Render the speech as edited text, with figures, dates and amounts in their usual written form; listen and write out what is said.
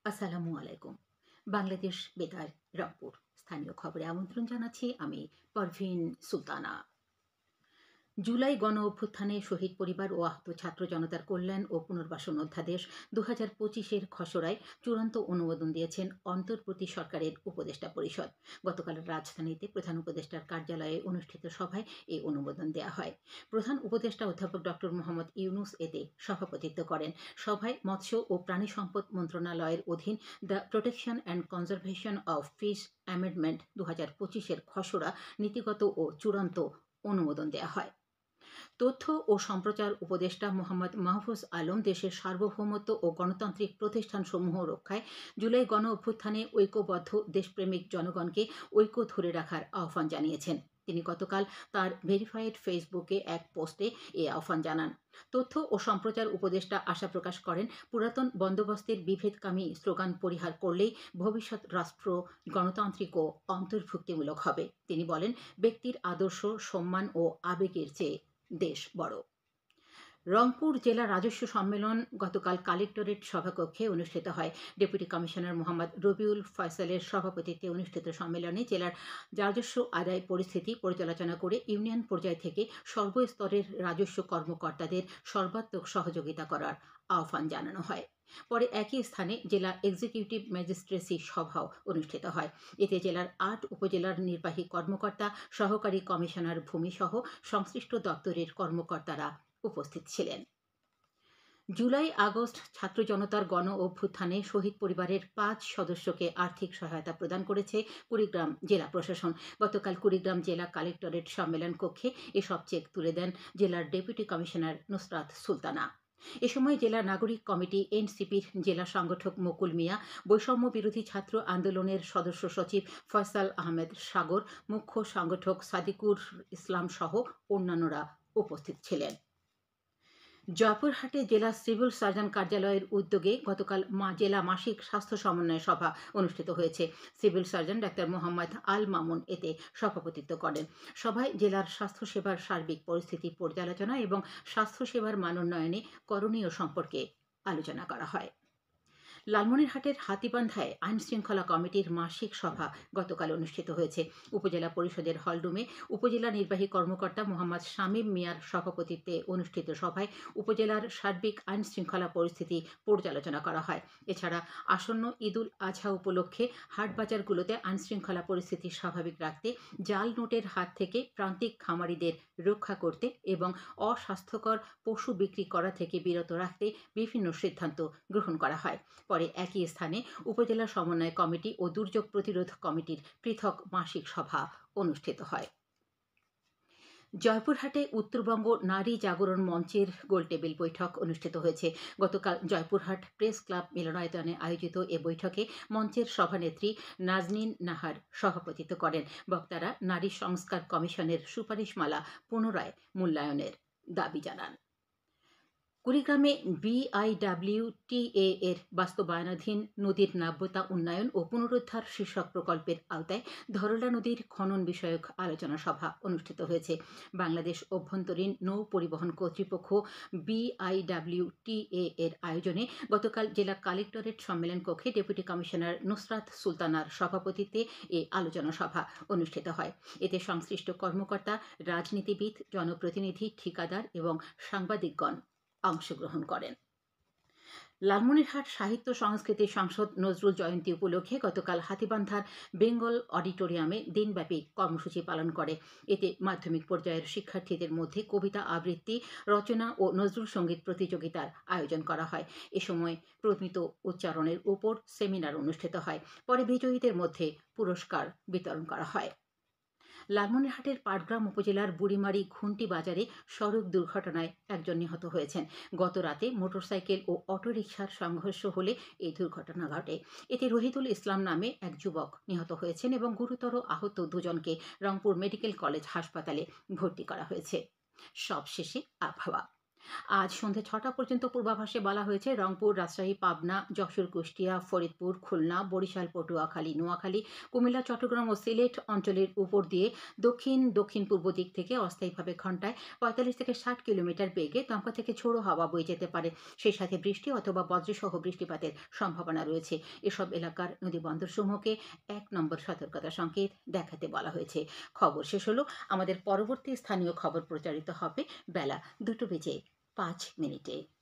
আসসালামু আলাইকুম। বাংলাদেশ বেতার রংপুর স্থানীয় খবরে আমন্ত্রণ জানাচ্ছি আমি পারভিন সুলতানা। জুলাই গণ অভ্যুত্থানে শহীদ পরিবার ও আহত ছাত্র জনতার কল্যাণ ও পুনর্বাসন অধ্যাদেশ ২০২৫-এর খসড়ায় চূড়ান্ত অনুমোদন দিয়েছেন অন্তর্বর্তী সরকারের উপদেষ্টা পরিষদ। গতকাল রাজধানীতে প্রধান উপদেষ্টার কার্যালয়ে অনুষ্ঠিত সভায় এই অনুমোদন দেওয়া হয়। প্রধান উপদেষ্টা অধ্যাপক ডক্টর মোহাম্মদ ইউনুস এতে সভাপতিত্ব করেন। সভায় মৎস্য ও প্রাণী সম্পদ মন্ত্রণালয়ের অধীন the protection and conservation of fish amendment ২০২৫-এর খসড়া নীতিগত ও চূড়ান্ত অনুমোদন দেওয়া হয়। তথ্য ও সম্প্রচার উপদেষ্টা মোহাম্মদ মাহফুজ আলম দেশের সার্বভৌমত্ব ও গণতান্ত্রিক প্রতিষ্ঠানসমূহ রক্ষায় জুলাই গণ অভ্যুত্থানে ঐক্যবদ্ধ দেশপ্রেমিক জনগণকে ঐক্য ধরে রাখার আহ্বান জানিয়েছেন। তিনি গতকাল তার ভেরিফাইড ফেসবুকে এক পোস্টে এই আহ্বান জানান। তথ্য ও সম্প্রচার উপদেষ্টা আশা প্রকাশ করেন, পুরাতন বন্দোবস্তের বিভেদকামী স্লোগান পরিহার করলেই ভবিষ্যৎ রাষ্ট্র গণতান্ত্রিক ও অন্তর্ভুক্তিমূলক হবে। তিনি বলেন, ব্যক্তির আদর্শ, সম্মান ও আবেগের চেয়ে দেশ বড়। রংপুর জেলা রাজস্ব সম্মেলন গতকাল কালেক্টরেট সভাকক্ষে অনুষ্ঠিত হয়। ডেপুটি কমিশনার মোহাম্মদ রবিউল ফয়সালের সভাপতিত্বে অনুষ্ঠিত সম্মেলনে জেলার রাজস্ব আদায় পরিস্থিতি পর্যালোচনা করে ইউনিয়ন পর্যায় থেকে সর্বস্তরের রাজস্ব কর্মকর্তাদের সর্বাত্মক সহযোগিতা করার আহ্বান জানানো হয়। পরে একই স্থানে জেলা এক্সিকিউটিভ ম্যাজিস্ট্রেসি সভাও অনুষ্ঠিত হয়। এতে জেলার ৮ উপজেলার নির্বাহী কর্মকর্তা, সহকারী কমিশনার ভূমি সহ সংশ্লিষ্ট দপ্তরের কর্মকর্তারা উপস্থিত ছিলেন। জুলাই আগস্ট ছাত্র জনতার গণ অভ্যুত্থানে শহীদ পরিবারের ৫ সদস্যকে আর্থিক সহায়তা প্রদান করেছে কুড়িগ্রাম জেলা প্রশাসন। গতকাল কুড়িগ্রাম জেলা কালেক্টরেট সম্মেলন কক্ষে এসব চেক তুলে দেন জেলার ডেপুটি কমিশনার নুসরাত সুলতানা। এ সময় জেলা নাগরিক কমিটি এনসিপির জেলা সংগঠক মুকুল মিয়া, বৈষম্য বিরোধী ছাত্র আন্দোলনের সদস্য সচিব ফয়সাল আহমেদ সাগর, মুখ্য সংগঠক সাদিকুর ইসলাম সহ অন্যান্যরা উপস্থিত ছিলেন। জয়পুরহাটে জেলা সিভিল সার্জন কার্যালয়ের উদ্যোগে গতকাল জেলা মাসিক স্বাস্থ্য সমন্বয় সভা অনুষ্ঠিত হয়েছে। Civil surgeon doctor Mohammad Al Mamun এতে সভাপতিত্ব করেন। সভায় জেলার স্বাস্থ্যসেবার সার্বিক পরিস্থিতি পর্যালোচনা এবং স্বাস্থ্যসেবার মানোন্নয়নে করণীয় সম্পর্কে আলোচনা করা হয়। লালমনিরহাটের হাতীবান্ধায় আইনশৃঙ্খলা কমিটির মাসিক সভা গতকাল অনুষ্ঠিত হয়েছে। উপজেলা পরিষদের হলরুমে উপজেলা নির্বাহী কর্মকর্তা মোহাম্মদ শামীম মিয়ার সভাপতিত্বে অনুষ্ঠিত সভায় উপজেলার সার্বিক আইনশৃঙ্খলা পরিস্থিতি পর্যালোচনা করা হয়। এছাড়া আসন্ন ঈদুল আজহা উপলক্ষে হাটবাজারগুলোতে আইনশৃঙ্খলা পরিস্থিতি স্বাভাবিক রাখতে জাল নোটের হাত থেকে প্রান্তিক খামারিদের রক্ষা করতে এবং অস্বাস্থ্যকর পশু বিক্রি করা থেকে বিরত রাখতে বিভিন্ন সিদ্ধান্ত গ্রহণ করা হয়। পরে একই স্থানে উপজেলা সমন্বয় কমিটি ও দুর্যোগ প্রতিরোধ কমিটির পৃথক মাসিক সভা অনুষ্ঠিত হয়। জয়পুরহাটে উত্তরবঙ্গ নারী জাগরণ মঞ্চের গোলটেবিল বৈঠক অনুষ্ঠিত হয়েছে। গতকাল জয়পুরহাট প্রেস ক্লাব মিলনায়তনে আয়োজিত এ বৈঠকে মঞ্চের সভানেত্রী নাজনীন নাহার সভাপতিত্ব করেন। বক্তারা নারী সংস্কার কমিশনের সুপারিশমালা পুনরায় মূল্যায়নের দাবি জানান। কুড়িগ্রামে বিআইডব্লিউটিএ এর বাস্তবায়নাধীন নদীর নাব্যতা উন্নয়ন ও পুনরুদ্ধার শীর্ষক প্রকল্পের আওতায় ধরলা নদীর খনন বিষয়ক আলোচনা সভা অনুষ্ঠিত হয়েছে। বাংলাদেশ অভ্যন্তরীণ নৌ পরিবহন কর্তৃপক্ষ বিআইডব্লিউটিএ এর আয়োজনে গতকাল জেলা কালেক্টরেট সম্মেলন কক্ষে ডেপুটি কমিশনার নুসরাত সুলতানার সভাপতিত্বে এই আলোচনা সভা অনুষ্ঠিত হয়। এতে সংশ্লিষ্ট কর্মকর্তা, রাজনীতিবিদ, জনপ্রতিনিধি, ঠিকাদার এবং সাংবাদিকগণ অংশগ্রহণ করেন। লালমনিরহাট সাহিত্য সংস্কৃতি সংসদ নজরুল জয়ন্তী উপলক্ষে গতকাল হাতীবান্ধার বেঙ্গল অডিটোরিয়ামে দিনব্যাপী কর্মসূচি পালন করে। এতে মাধ্যমিক পর্যায়ের শিক্ষার্থীদের মধ্যে কবিতা আবৃত্তি, রচনা ও নজরুল সঙ্গীত প্রতিযোগিতার আয়োজন করা হয়। এ সময় প্রমিত উচ্চারণের উপর সেমিনার অনুষ্ঠিত হয়। পরে বিজয়ীদের মধ্যে পুরস্কার বিতরণ করা হয়। লালমনিরহাটের পাটগ্রাম উপজেলার বুড়িমারি ঘুন্টি বাজারে সড়ক দুর্ঘটনায় একজন নিহত হয়েছেন। গত রাতে মোটরসাইকেল ও অটোরিকশার সংঘর্ষ হলে এই দুর্ঘটনা ঘটে। এতে রহিদুল ইসলাম নামে এক যুবক নিহত হয়েছেন এবং গুরুতর আহত দুজনকে রংপুর মেডিকেল কলেজ হাসপাতালে ভর্তি করা হয়েছে। সবশেষে আবহাওয়া। আজ সন্ধ্যে ৬টা পর্যন্ত পূর্বাভাসে বলা হয়েছে রংপুর, রাজশাহী, পাবনা, যশোর, কুষ্টিয়া, ফরিদপুর, খুলনা, বরিশাল, পটুয়াখালী, নোয়াখালী, কুমিল্লা, চট্টগ্রাম ও সিলেট অঞ্চলের উপর দিয়ে দক্ষিণ-পূর্ব দিক থেকে অস্থায়ীভাবে ঘন্টায় ৪৫ থেকে ৬০ কিলোমিটার বেগে দমকা থেকে ঝোড়ো হাওয়া বয়ে যেতে পারে। সেই সাথে বৃষ্টি অথবা বজ্রসহ বৃষ্টিপাতের সম্ভাবনা রয়েছে। এসব এলাকার নদীবন্দরসমূহকে ১ নম্বর সতর্কতা সংকেত দেখাতে বলা হয়েছে। খবর শেষ হলো। আমাদের পরবর্তী স্থানীয় খবর প্রচারিত হবে বেলা ২টো বেজে ৫ মিনিটে।